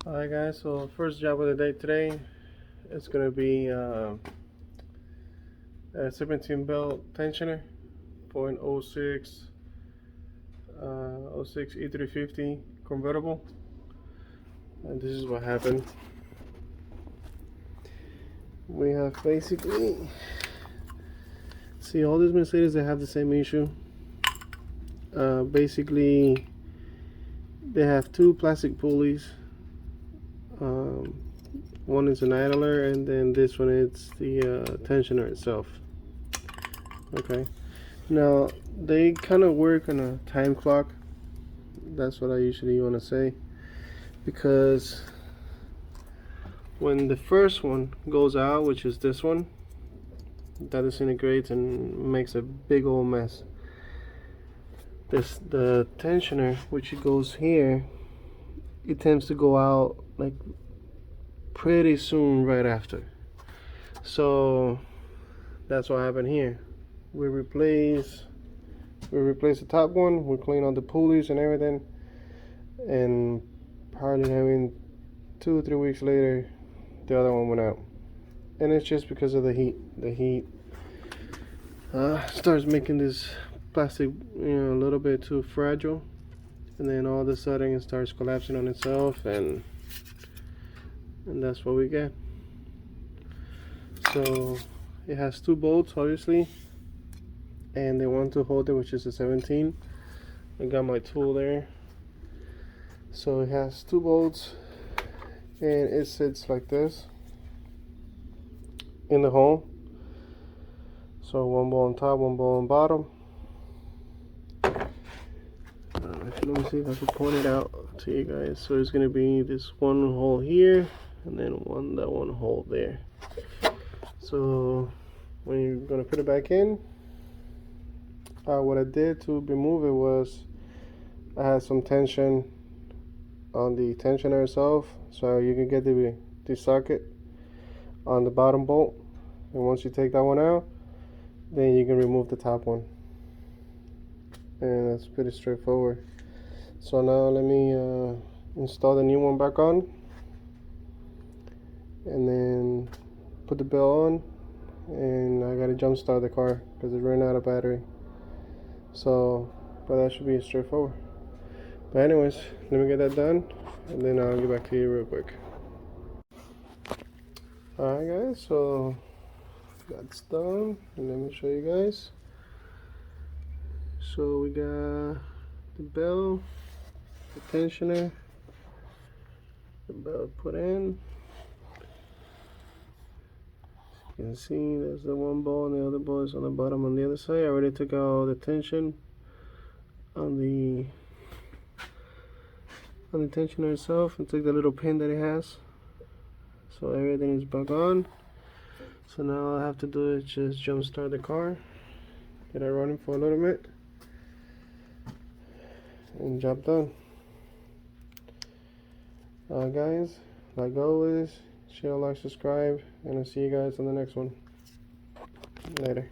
Alright guys, so first job of the day today is going to be a serpentine belt tensioner for an '06 E350 convertible. And this is what happened. We have basically, see all these Mercedes that have the same issue. Basically they have two plastic pulleys. One is an idler, and then this one is the tensioner itself. Okay, now they kind of work on a time clock. That's what I usually want to say, because when the first one goes out, which is this one, that disintegrates and makes a big old mess. The tensioner, which it goes here, it tends to go out like pretty soon right after. So that's what happened here. We replace the top one, we clean all the pulleys and everything, and probably having 2 or 3 weeks later the other one went out. And it's just because of the heat. The heat starts making this plastic, a little bit too fragile, and then all of a sudden it starts collapsing on itself, and that's what we get. So it has 2 bolts obviously, and they want to hold it, which is a 17. I got my tool there. So it has 2 bolts, and it sits like this in the hole. So 1 bolt on top, 1 bolt on bottom. Let me see if I can point it out to you guys. So it's gonna be this one hole here, and then that one hole there. So when you're gonna put it back in, what I did to remove it was I had some tension on the tensioner itself, so you can get the socket on the bottom bolt, and once you take that one out, then you can remove the top one, and that's pretty straightforward. So now let me install the new one back on, and then put the bell on, and I gotta jump start the car because it's running out of battery. So, but that should be straightforward. But anyways, let me get that done, and then I'll get back to you real quick. Alright guys, so that's done, and let me show you guys. So we got the bell, the tensioner, the bell put in. You can see there's the one ball, and the other ball is on the bottom on the other side. I already took out the tension on the tensioner itself, and took the little pin that it has. So everything is back on. So now all I have to do is just jump start the car, get it running for a little bit, and job done. Guys, like always, share, like, subscribe, and I'll see you guys on the next one. Later.